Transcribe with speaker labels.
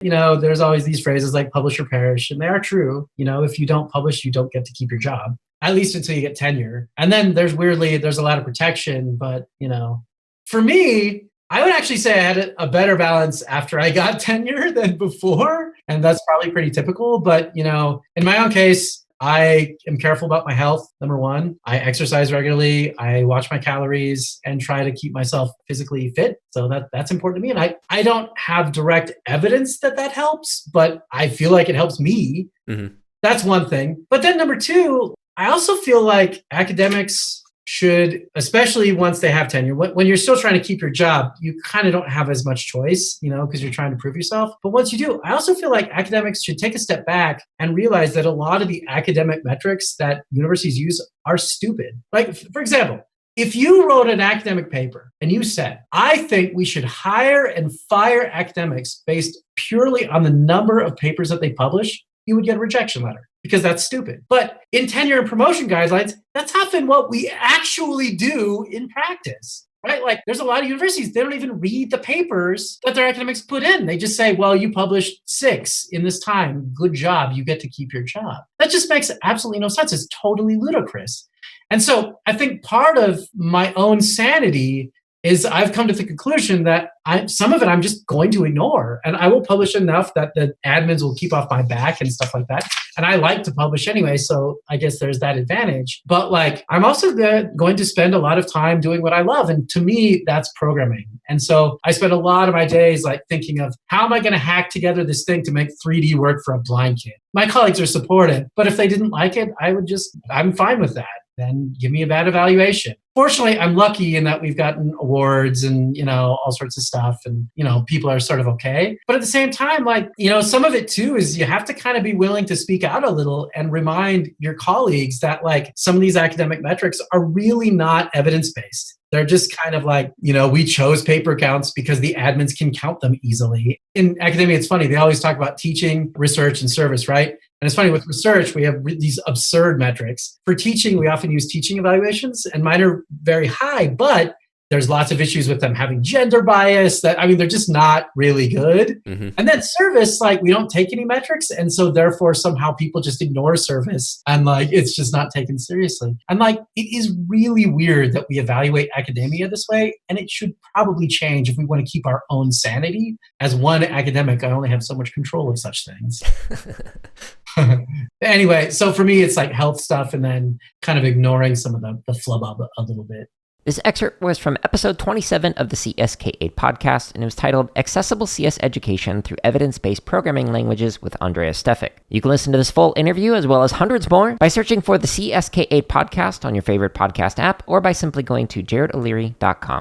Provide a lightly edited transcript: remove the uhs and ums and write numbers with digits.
Speaker 1: There's always these phrases like publish or perish, and they are true. If you don't publish, you don't get to keep your job, at least until you get tenure. And then there's a lot of protection. But, for me, I would actually say I had a better balance after I got tenure than before. And that's probably pretty typical. But, in my own case, I am careful about my health, number one. I exercise regularly. I watch my calories and try to keep myself physically fit. So that's important to me. And I don't have direct evidence that helps, but I feel like it helps me. Mm-hmm. That's one thing. But then number two, I also feel like academics should, especially once they have tenure, when you're still trying to keep your job, you kind of don't have as much choice, because you're trying to prove yourself. But once you do, I also feel like academics should take a step back and realize that a lot of the academic metrics that universities use are stupid. Like, for example, if you wrote an academic paper and you said, I think we should hire and fire academics based purely on the number of papers that they publish, you would get a rejection letter. Because that's stupid. But in tenure and promotion guidelines, that's often what we actually do in practice, right? Like there's a lot of universities, they don't even read the papers that their academics put in. They just say, well, you published 6 in this time. Good job. You get to keep your job. That just makes absolutely no sense. It's totally ludicrous. And so I think part of my own sanity is I've come to the conclusion that some of it I'm just going to ignore. And I will publish enough that the admins will keep off my back and stuff like that. And I like to publish anyway, so I guess there's that advantage. But I'm also going to spend a lot of time doing what I love. And to me, that's programming. And so I spend a lot of my days thinking of how am I going to hack together this thing to make 3D work for a blind kid? My colleagues are supportive, but if they didn't like it, I'm fine with that. Then give me a bad evaluation. Fortunately, I'm lucky in that we've gotten awards and, all sorts of stuff and, people are sort of okay. But at the same time, some of it too is you have to kind of be willing to speak out a little and remind your colleagues that some of these academic metrics are really not evidence-based. They're just kind of we chose paper counts because the admins can count them easily. In academia, it's funny. They always talk about teaching, research, and service, right? And it's funny, with research, we have these absurd metrics. For teaching, we often use teaching evaluations, and mine are very high, but there's lots of issues with them having gender bias they're just not really good. Mm-hmm. And then service, we don't take any metrics. And so therefore, somehow people just ignore service and it's just not taken seriously. And it is really weird that we evaluate academia this way. And it should probably change if we want to keep our own sanity. As one academic, I only have so much control of such things. Anyway, so for me, it's health stuff and then kind of ignoring some of the flub a little bit.
Speaker 2: This excerpt was from episode 27 of the CSK8 podcast, and it was titled Accessible CS Education Through Evidence-Based Programming Languages with Andreas Stefik. You can listen to this full interview as well as hundreds more by searching for the CSK8 podcast on your favorite podcast app or by simply going to jaredoleary.com.